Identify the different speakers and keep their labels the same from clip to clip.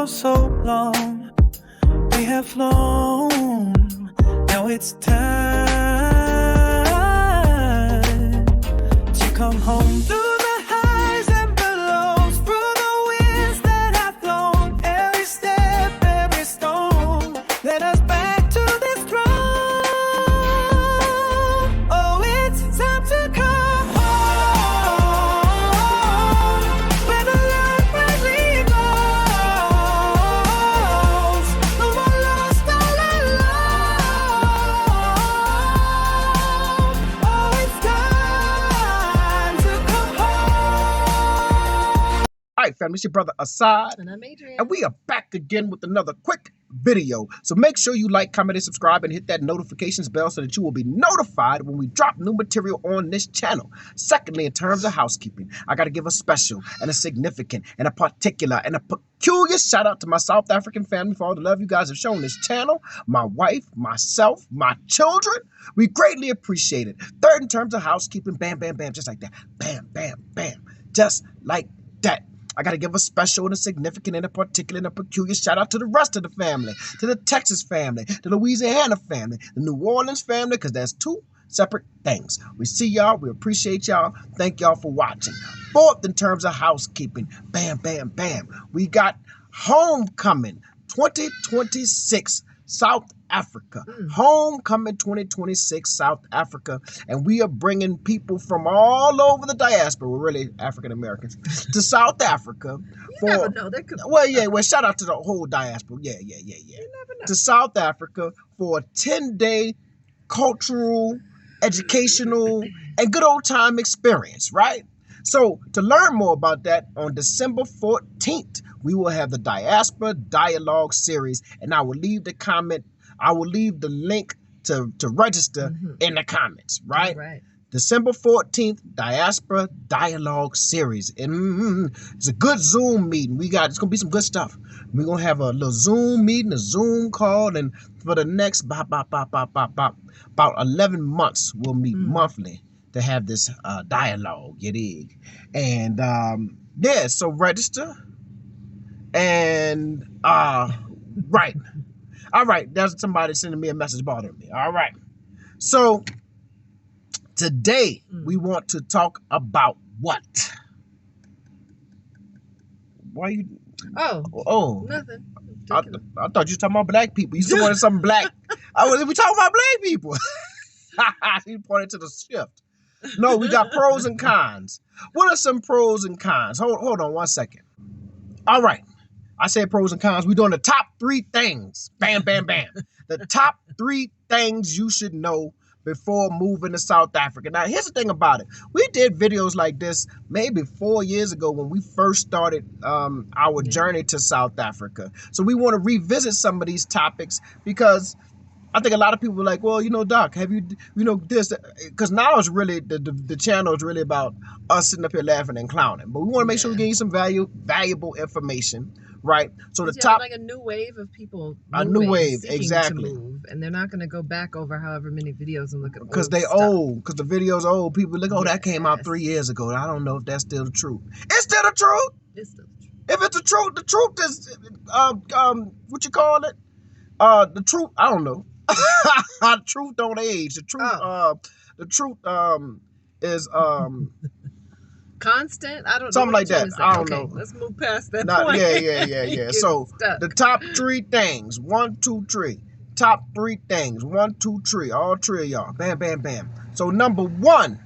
Speaker 1: for so long. We have flown. Now it's time to come home. Through the highs and the lows, through the winds that have blown, every step, every stone led us back to this throne. Oh, it's time to come home, where the light brightly glows. No more lost all alone. Oh, it's time to come home.
Speaker 2: All right, family, it's your brother Assad,
Speaker 3: And I'm Adrian.
Speaker 2: and we are back again with another quick video. So make sure you like, comment, and subscribe, and hit that notifications bell so that you will be notified when we drop new material on this channel. Secondly, in terms of housekeeping, I got to give a special and a significant and a particular and a peculiar shout out to my South African family for all the love you guys have shown this channel, my wife, myself, my children. We greatly appreciate it. Third, in terms of housekeeping, bam, bam, bam, just like that. Bam, bam, bam, just like that. I got to give a special and a significant and a particular and a peculiar shout out to the rest of the family, to the Texas family, the Louisiana family, the New Orleans family, because that's two separate things. We see y'all. We appreciate y'all. Thank y'all for watching. Fourth, in terms of housekeeping, bam, bam, bam, we got Homecoming 2026 South Africa. Homecoming 2026 South Africa. And we are bringing people from all over the diaspora, we're really African Americans, to South Africa.
Speaker 3: You never know. That could.
Speaker 2: Well, shout out to the whole diaspora. Yeah.
Speaker 3: You never know.
Speaker 2: To South Africa for a 10-day cultural, educational, and good old time experience, right? So to learn more about that, on December 14th, we will have the Diaspora Dialogue Series, and I will leave the link to register in the comments, right?
Speaker 3: Right.
Speaker 2: December 14th, Diaspora Dialogue Series. And it's a good Zoom meeting. It's going to be some good stuff. We're going to have a little Zoom meeting, a Zoom call, and for the next about 11 months, we'll meet monthly to have this dialogue, you dig? And yeah, so register. And right. All right, there's somebody sending me a message bothering me. All right. So today we want to talk about what? Why you? Oh,
Speaker 3: Nothing.
Speaker 2: I thought you were talking about black people. You still wanted something black. We talking about black people. He pointed to the shift. No, we got pros and cons. What are some pros and cons? Hold on 1 second. All right. I said pros and cons. We're doing the top 3 things. Bam, bam, bam. The top 3 things you should know before moving to South Africa. Now, here's the thing about it. We did videos like this maybe 4 years ago when we first started our journey to South Africa. So we want to revisit some of these topics because I think a lot of people are like, well, Doc, have you this? Because now it's really, the channel is really about us sitting up here laughing and clowning. But we want to make sure we give you some valuable information, right? So the top,
Speaker 3: like a new wave of people.
Speaker 2: A new wave,
Speaker 3: seeking
Speaker 2: exactly.
Speaker 3: to move, and they're not going to go back over however many videos and look at
Speaker 2: because they
Speaker 3: stuff.
Speaker 2: old, because the video's old. People look, that came out 3 years ago. I don't know if that's still the truth. It's still the truth.
Speaker 3: It's still the truth.
Speaker 2: If it's the truth is, what you call it? The truth, I don't know. The truth don't age. The truth is
Speaker 3: constant. I don't know.
Speaker 2: Something like that. I don't know.
Speaker 3: Let's move past that point.
Speaker 2: Yeah. So the top 3 things. 1, 2, 3. Top 3 things. 1, 2, 3. All 3 of y'all. Bam, bam, bam. So number 1.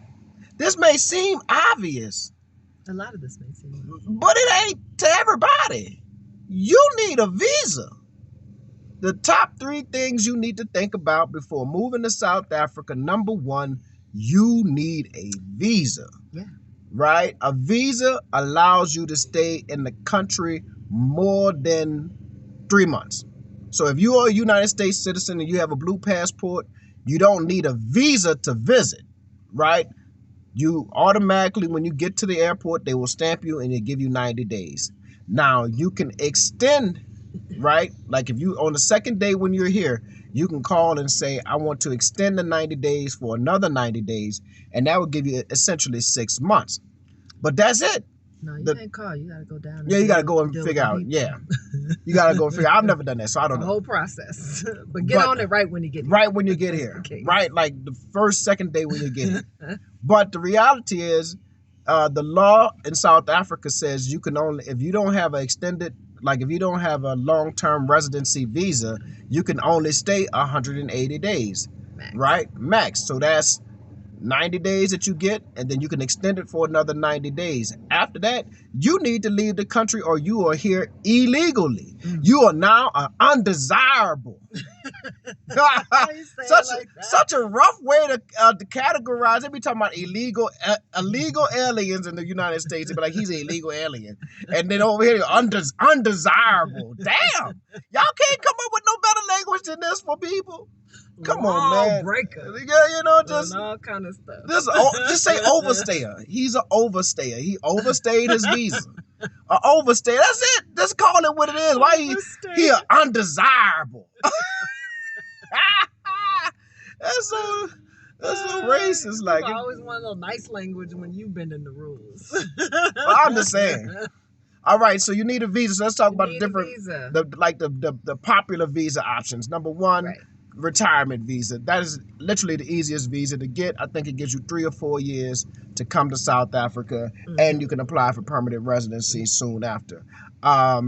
Speaker 2: This may seem obvious.
Speaker 3: A lot of this may seem obvious.
Speaker 2: But it ain't to everybody. You need a visa. The top 3 things you need to think about before moving to South Africa. Number 1, you need a visa.
Speaker 3: Yeah.
Speaker 2: Right? A visa allows you to stay in the country more than 3 months. So if you are a United States citizen and you have a blue passport, you don't need a visa to visit, right? You automatically, when you get to the airport, they will stamp you and they give you 90 days. Now, you can extend, right? Like if you, on the second day when you're here, you can call and say, I want to extend the 90 days for another 90 days. And that will give you essentially 6 months. But that's it.
Speaker 3: No, you
Speaker 2: The-
Speaker 3: can't call. You gotta go down. And
Speaker 2: Yeah, you gotta
Speaker 3: deal-
Speaker 2: go and
Speaker 3: deal with
Speaker 2: figure
Speaker 3: the
Speaker 2: out.
Speaker 3: people.
Speaker 2: Yeah, you gotta go figure. I've never done that, so I don't
Speaker 3: The
Speaker 2: know.
Speaker 3: whole process. But get
Speaker 2: But-
Speaker 3: on it right when you get here.
Speaker 2: Right when you get here,
Speaker 3: Okay.
Speaker 2: right, like the first, second day when you get here. But the reality is, the law in South Africa says you can only, if you don't have an extended, like if you don't have a long-term residency visa, you can only stay 180 days,
Speaker 3: Max.
Speaker 2: right? Max. So that's 90 days that you get, and then you can extend it for another 90 days. After that, you need to leave the country or you are here illegally. You are now undesirable.
Speaker 3: Why you say it like that?
Speaker 2: Such a rough way to categorize. They be talking about illegal aliens in the United States. They be like, he's an illegal alien, and then over here, undesirable. Damn, y'all can't come up with no better language than this for people. Come on, man.
Speaker 3: Breaker.
Speaker 2: Yeah, you know, just
Speaker 3: And all kind of stuff.
Speaker 2: just say overstayer. He's an overstayer. He overstayed his visa. An overstayer. That's it. Just call it what it is. Why he
Speaker 3: Overstayed.
Speaker 2: undesirable? That's so racist. Like,
Speaker 3: I always want a little nice language when you've been in the rules.
Speaker 2: I'm just saying. All right, so you need a visa. So let's talk about the
Speaker 3: Need a
Speaker 2: different,
Speaker 3: visa.
Speaker 2: the popular visa options. Number one.
Speaker 3: Right.
Speaker 2: Retirement visa. That is literally the easiest visa to get. I think it gives you 3 or 4 years to come to South Africa, and you can apply for permanent residency soon after.
Speaker 3: Yeah.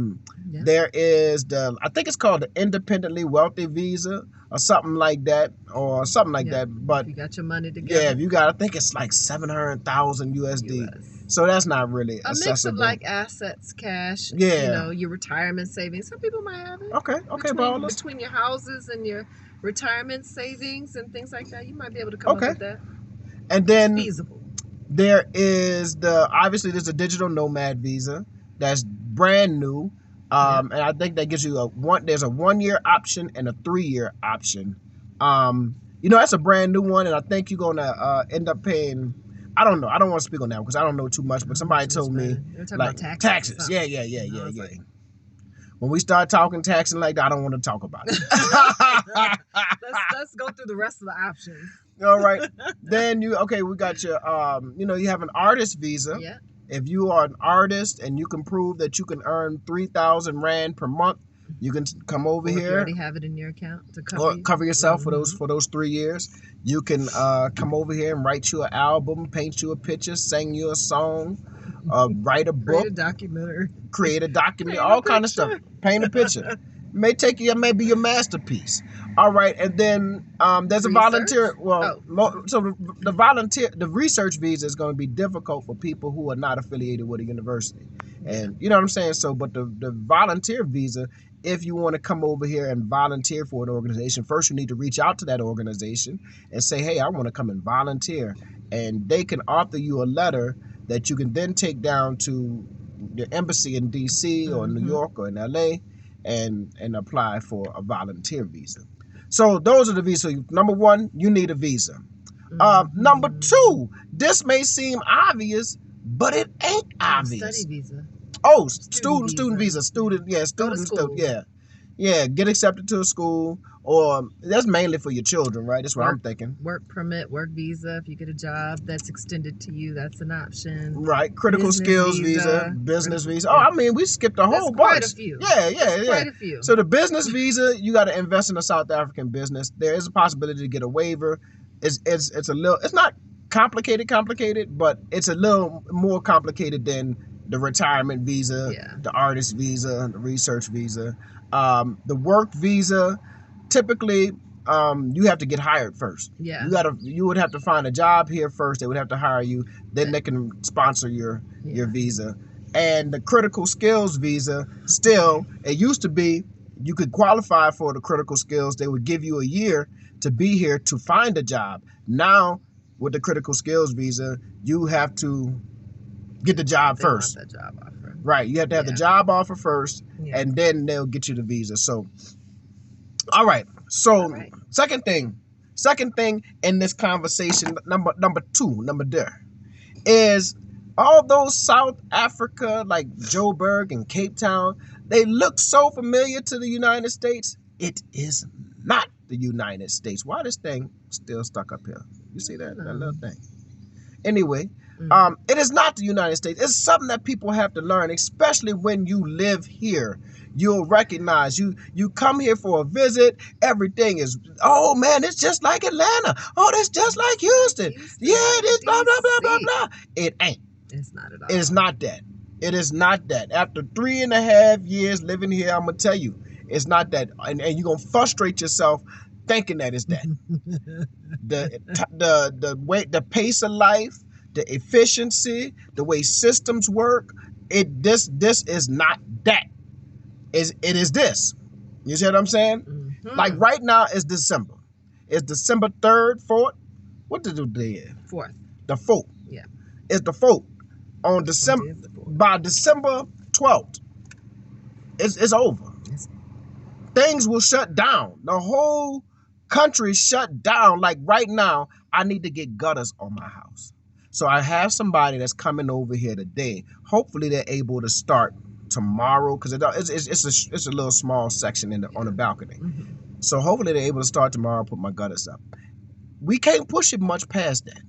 Speaker 2: There is I think it's called the independently wealthy visa or something like that,
Speaker 3: Yeah.
Speaker 2: But
Speaker 3: If you got your money together.
Speaker 2: yeah, if you got, I think it's like 700,000 USD.
Speaker 3: US.
Speaker 2: So that's not really
Speaker 3: A mix
Speaker 2: accessible.
Speaker 3: of like assets, cash,
Speaker 2: Yeah.
Speaker 3: you know, your retirement savings. Some people might have it.
Speaker 2: Okay,
Speaker 3: between,
Speaker 2: Paula.
Speaker 3: between your houses and your retirement savings and things like that, you might be able to come
Speaker 2: Okay.
Speaker 3: up with that.
Speaker 2: And then
Speaker 3: Feasible.
Speaker 2: there is obviously there's a digital nomad visa that's brand new. And I think that gives you there's a 1-year option and a 3-year option. That's a brand new one, and I think you're gonna end up paying, I don't know. I don't want to speak on that because I don't know too much, but somebody told me
Speaker 3: They're talking
Speaker 2: like
Speaker 3: about
Speaker 2: taxes.
Speaker 3: or
Speaker 2: Yeah.
Speaker 3: something. I was like,
Speaker 2: When we start talking taxing like that, I don't want to talk about it.
Speaker 3: let's go through the rest of the options.
Speaker 2: All right. Then we got your you have an artist visa.
Speaker 3: Yeah.
Speaker 2: If you are an artist and you can prove that you can earn 3,000 Rand per month, you can come over
Speaker 3: Or if you
Speaker 2: here
Speaker 3: already have it in your account to cover
Speaker 2: or
Speaker 3: you.
Speaker 2: cover yourself for those 3 years. You can come over here and write you an album, paint you a picture, sing you a song, write a book,
Speaker 3: Create a documentary.
Speaker 2: create a document,
Speaker 3: Paint a
Speaker 2: all kind of stuff.
Speaker 3: picture.
Speaker 2: Paint a picture. May take you, maybe your masterpiece. All right, and then there's a
Speaker 3: Research?
Speaker 2: volunteer. Well,
Speaker 3: Oh.
Speaker 2: so the research visa is going to be difficult for people who are not affiliated with a university, and you know what I'm saying. So, but the volunteer visa, if you want to come over here and volunteer for an organization, first you need to reach out to that organization and say, hey, I want to come and volunteer, and they can author you a letter that you can then take down to the embassy in DC or New York or in LA and apply for a volunteer visa. So those are the visas. Number one, you need a visa. Number two, this may seem obvious, but it ain't obvious.
Speaker 3: Study visa.
Speaker 2: Oh, student visa.
Speaker 3: school.
Speaker 2: Yeah, get accepted to a school, or that's mainly for your children, right? That's what I'm thinking.
Speaker 3: Work permit, work visa. If you get a job that's extended to you, that's an option.
Speaker 2: Right, critical
Speaker 3: Business
Speaker 2: skills
Speaker 3: visa.
Speaker 2: business visa. Oh, I mean, we skipped a whole
Speaker 3: That's
Speaker 2: bunch.
Speaker 3: quite a few.
Speaker 2: Yeah.
Speaker 3: Quite a few.
Speaker 2: So the business visa, you got to invest in a South African business. There is a possibility to get a waiver. It's a little. It's not complicated, but it's a little more complicated than the retirement visa, the artist visa, the research visa, the work visa. Typically, you have to get hired first.
Speaker 3: Yeah.
Speaker 2: You would have to find a job here first. They would have to hire you. Then they can sponsor your visa. And the critical skills visa, still, it used to be you could qualify for the critical skills. They would give you a year to be here to find a job. Now, with the critical skills visa, you have to get the job
Speaker 3: They
Speaker 2: first.
Speaker 3: want that job offer.
Speaker 2: Right. You have to have the job offer first, and then they'll get you the visa. So, all right. So, second thing in this conversation, number there, is all those South Africa, like Joburg and Cape Town, they look so familiar to the United States. It is not the United States. Why this thing still stuck up here? You see that little thing? Anyway, it is not the United States. It's something that people have to learn, especially when you live here. You'll recognize you come here for a visit. Everything is, oh man, it's just like Atlanta. Oh, that's just like Houston. Yeah, it is. Blah blah blah blah blah. It ain't.
Speaker 3: It's not at all.
Speaker 2: It's not that. It is not that. After 3.5 years living here, I'm gonna tell you, it's not that. And you're gonna frustrate yourself thinking that it's that. the way, the pace of life, the efficiency, the way systems work. This is not that. It is this. You see what I'm saying?
Speaker 3: Mm-hmm.
Speaker 2: Like right now is December. It's December 3rd, 4th. What the day is?
Speaker 3: 4th.
Speaker 2: The 4th.
Speaker 3: Yeah.
Speaker 2: It's the 4th. On December,
Speaker 3: It is the 4th.
Speaker 2: by December 12th, it's over. Things will shut down. The whole country shut down. Like right now, I need to get gutters on my house. So I have somebody that's coming over here today. Hopefully they're able to start tomorrow, because it's a little small section on the balcony.
Speaker 3: Mm-hmm.
Speaker 2: So hopefully they're able to start tomorrow, put my gutters up. We can't push it much past that,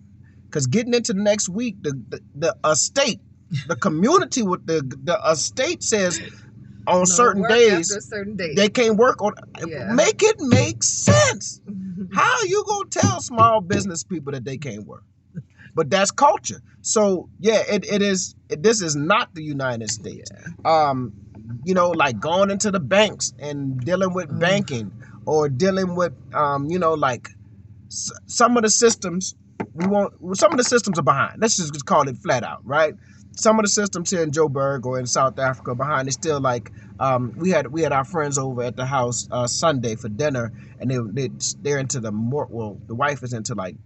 Speaker 2: because getting into next week, the estate, the community with the estate says on certain days
Speaker 3: after a certain date.
Speaker 2: they can't work on.
Speaker 3: Yeah.
Speaker 2: Make it make sense. How you gonna tell small business people that they can't work? But that's culture. So yeah, it is. This is not the United States.
Speaker 3: Yeah.
Speaker 2: Like going into the banks and dealing with banking, or dealing with like some of the systems. Some of the systems are behind. Let's just call it flat out, right? Some of the systems here in Joburg or in South Africa behind. It's still like we had our friends over at the house Sunday for dinner, and they're into the the wife is into like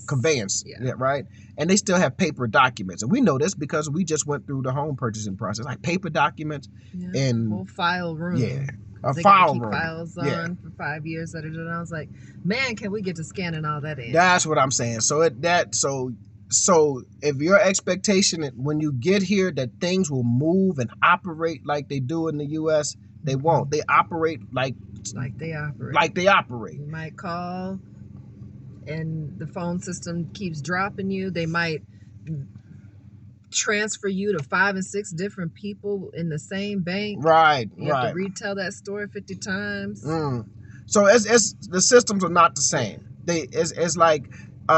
Speaker 2: conveyance, yeah, right? And they still have paper documents, and we know this because we just went through the home purchasing process, like paper documents and
Speaker 3: whole file room.
Speaker 2: Yeah,
Speaker 3: they
Speaker 2: file
Speaker 3: keep
Speaker 2: room.
Speaker 3: Files on
Speaker 2: Yeah.
Speaker 3: for 5 years. And I was like, man, can we get to scanning all that in?
Speaker 2: That's what I'm saying. So if your expectation when you get here that things will move and operate like they do in the U.S., they won't. They operate like
Speaker 3: they operate.
Speaker 2: Like they operate.
Speaker 3: You might call, and the phone system keeps dropping you. They might transfer you to 5 and 6 different people in the same bank.
Speaker 2: Right.
Speaker 3: You have to retell that story 50 times.
Speaker 2: So it's the systems are not the same. It's like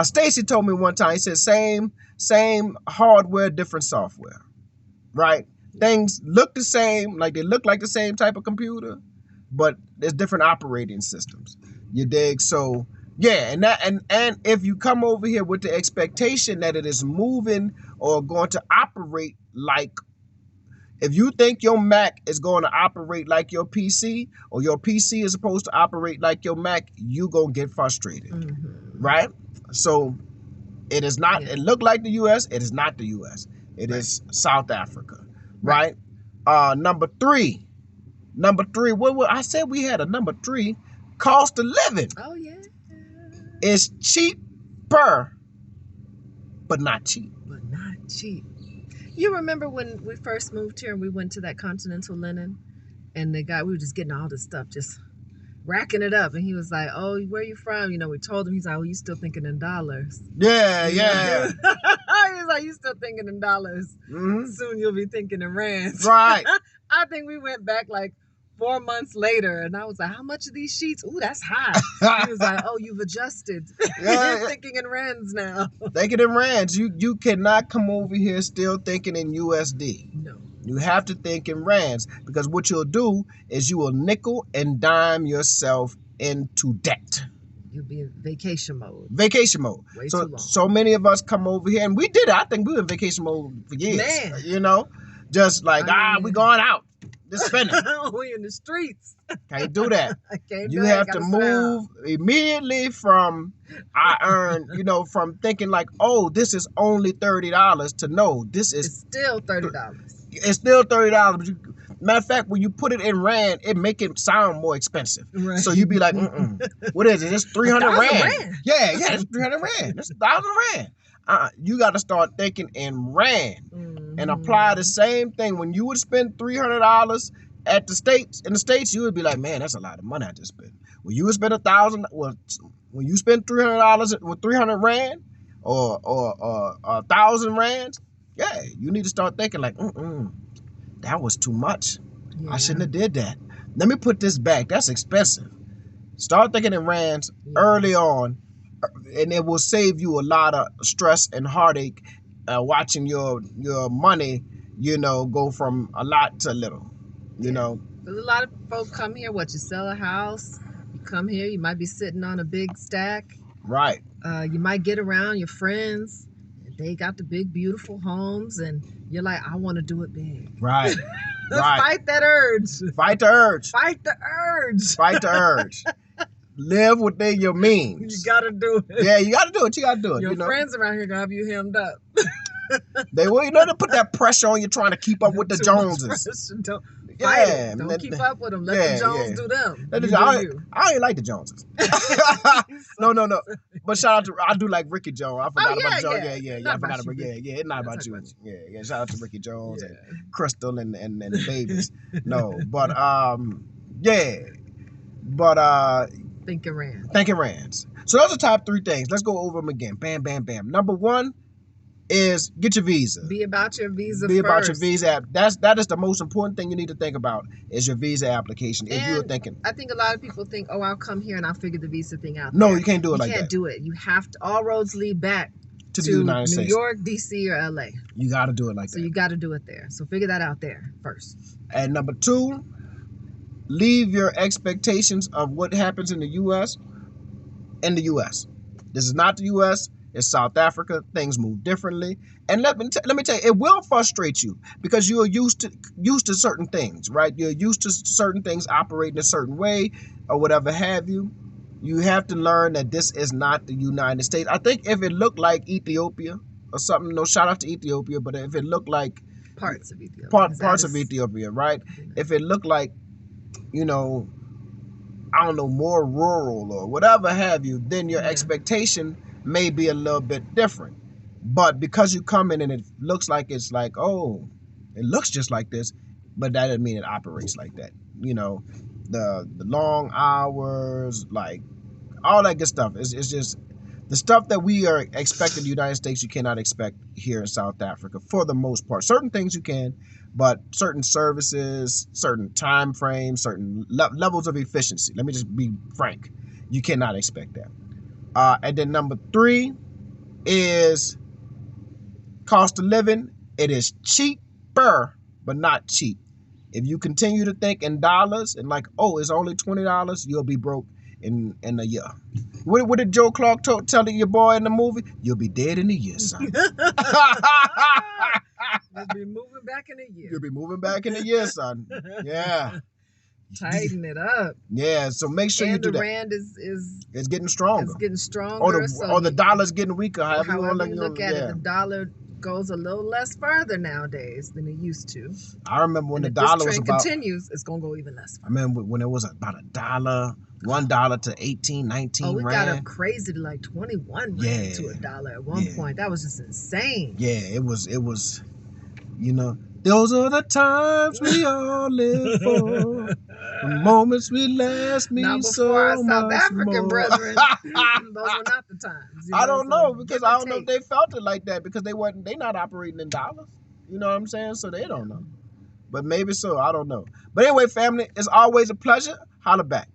Speaker 2: Stacy told me one time. He said same hardware, different software. Right. Things look the same, like they look like the same type of computer, but there's different operating systems. You dig? So yeah, and if you come over here with the expectation that it is moving or going to operate like, if you think your Mac is going to operate like your PC, or your PC is supposed to operate like your Mac, you gonna get frustrated, right? So it is not. It look like the U.S. It is not the U.S. It is South Africa, right? Number three. What I said we had a number 3. Cost of living.
Speaker 3: Oh yeah.
Speaker 2: It's cheaper, but not cheap.
Speaker 3: But not cheap. You remember when we first moved here and we went to that Continental Linen, and we were just getting all this stuff, just racking it up, and he was like, "Oh, where you from?" We told him. He's like, "Oh, you still thinking in dollars?"
Speaker 2: Yeah.
Speaker 3: He was like, "You still thinking in dollars? Soon you'll be thinking in rands."
Speaker 2: Right.
Speaker 3: I think we went back like 4 months later, and I was like, "How much are these sheets?" "Ooh, that's high." He was like, "Oh, you've adjusted. You're thinking in rands now."
Speaker 2: Thinking in rands. You cannot come over here still thinking in USD.
Speaker 3: No.
Speaker 2: You have to think in rands, because what you'll do is you will nickel and dime yourself into debt.
Speaker 3: You'll be in vacation mode.
Speaker 2: Vacation mode.
Speaker 3: Way too long.
Speaker 2: So many of us come over here, and we did it. I think we were in vacation mode for years.
Speaker 3: Man.
Speaker 2: Just like, we going out. Just spending.
Speaker 3: We in the streets.
Speaker 2: Can't do that.
Speaker 3: Can't
Speaker 2: You
Speaker 3: do it.
Speaker 2: have to
Speaker 3: Gotta
Speaker 2: move immediately from from thinking like, oh, this is only $30 to no, this is
Speaker 3: It's still $30.
Speaker 2: it's still $30. But matter of fact, when you put it in rand, it make it sound more expensive.
Speaker 3: Right.
Speaker 2: So you be like, what is it? It's 300
Speaker 3: 1,000
Speaker 2: rand.
Speaker 3: rand.
Speaker 2: Yeah, it's 300 rand. It's 1,000 rand. You got to start thinking in rand and apply the same thing. When you would spend $300 at in the States, you would be like, man, that's a lot of money I just spent. When you would spend $1,000, when you spend $300 with 300 rand, or 1,000 rands, yeah, you need to start thinking like, that was too much.
Speaker 3: Yeah.
Speaker 2: I shouldn't have did that. Let me put this back. That's expensive. Start thinking in rands early on, and it will save you a lot of stress and heartache watching your money, go from a lot to little, you know.
Speaker 3: Because a lot of folk come here, you sell a house, you come here, you might be sitting on a big stack.
Speaker 2: Right.
Speaker 3: You might get around your friends, they got the big, beautiful homes, and you're like, I want to do it big.
Speaker 2: Right. Right.
Speaker 3: Fight that urge.
Speaker 2: Fight the urge.
Speaker 3: Fight the urge.
Speaker 2: Fight the urge. Live within your means.
Speaker 3: You gotta do it.
Speaker 2: Yeah, you gotta do it. You gotta do it.
Speaker 3: Your friends around here gonna have you hemmed up.
Speaker 2: They will, to put that pressure on you trying to keep up with the Joneses.
Speaker 3: Don't
Speaker 2: Yeah,
Speaker 3: Don't keep up with them. Let the Jones do them.
Speaker 2: I ain't like the Joneses. No. But shout out to, I do like Ricky Jones. I forgot about Jones. Yeah. I forgot about it's not about you. Yeah. Shout out to Ricky Jones and Crystal and the babies. No, but
Speaker 3: Thinking
Speaker 2: rands. So those are top 3 things. Let's go over them again. Bam, bam, bam. Number 1 is get your visa.
Speaker 3: Be about your visa.
Speaker 2: About your visa app. That is the most important thing you need to think about is your visa application. If you're thinking,
Speaker 3: I think a lot of people think, oh, I'll come here and I'll figure the visa thing out.
Speaker 2: No, you can't do it like that.
Speaker 3: You can't do it. You have to. All roads lead back
Speaker 2: to the United States.
Speaker 3: New York, DC, or LA.
Speaker 2: You got to do it like that.
Speaker 3: So you got to do it there. So figure that out there first.
Speaker 2: And number 2, leave your expectations of what happens in the U.S. in the U.S. This is not the U.S. It's South Africa. Things move differently. And let me tell you, it will frustrate you because you're used to certain things, right? You're used to certain things operating a certain way or whatever have you. You have to learn that this is not the United States. I think if it looked like Ethiopia or something, no shout out to Ethiopia, but if it looked like
Speaker 3: parts of Ethiopia,
Speaker 2: parts of Ethiopia, right? If it looked like, I don't know, more rural or whatever have you, then your expectation may be a little bit different. But because you come in and it looks like it's like, oh, it looks just like this, but that doesn't mean it operates like that. The long hours, like all that good stuff. It's just the stuff that we are expecting in the United States, you cannot expect here in South Africa for the most part. Certain things you can, but certain services, certain time frames, certain levels of efficiency. Let me just be frank. You cannot expect that. And then number 3 is cost of living. It is cheaper, but not cheap. If you continue to think in dollars and like, oh, it's only $20, you'll be broke in a year. What did Joe Clark tell your boy in the movie? You'll be dead in a year, son.
Speaker 3: You'll be moving back in a year.
Speaker 2: You'll be moving back in a year, son. Yeah.
Speaker 3: Tighten it up.
Speaker 2: Yeah, so make sure you do that.
Speaker 3: And the rand
Speaker 2: it's getting stronger.
Speaker 3: It's getting stronger.
Speaker 2: Or the dollar's getting weaker. However
Speaker 3: you look at it, the dollar goes a little less further nowadays than it used to.
Speaker 2: I remember when the
Speaker 3: dollar
Speaker 2: was
Speaker 3: about... continues, it's going to go even less further.
Speaker 2: I remember when it was about $1 to 18, 19
Speaker 3: rand.
Speaker 2: Got
Speaker 3: up crazy to like 21 rand to $1 at one point. That was just insane.
Speaker 2: Yeah, it was, those are the times we all live for. The moments we last mean so
Speaker 3: our
Speaker 2: much
Speaker 3: South African
Speaker 2: more.
Speaker 3: Brethren, those were not the times.
Speaker 2: I don't know because I don't know if they felt it like that because they not operating in dollars. You know what I'm saying? So they don't know. But maybe so. I don't know. But anyway, family, it's always a pleasure. Holla back.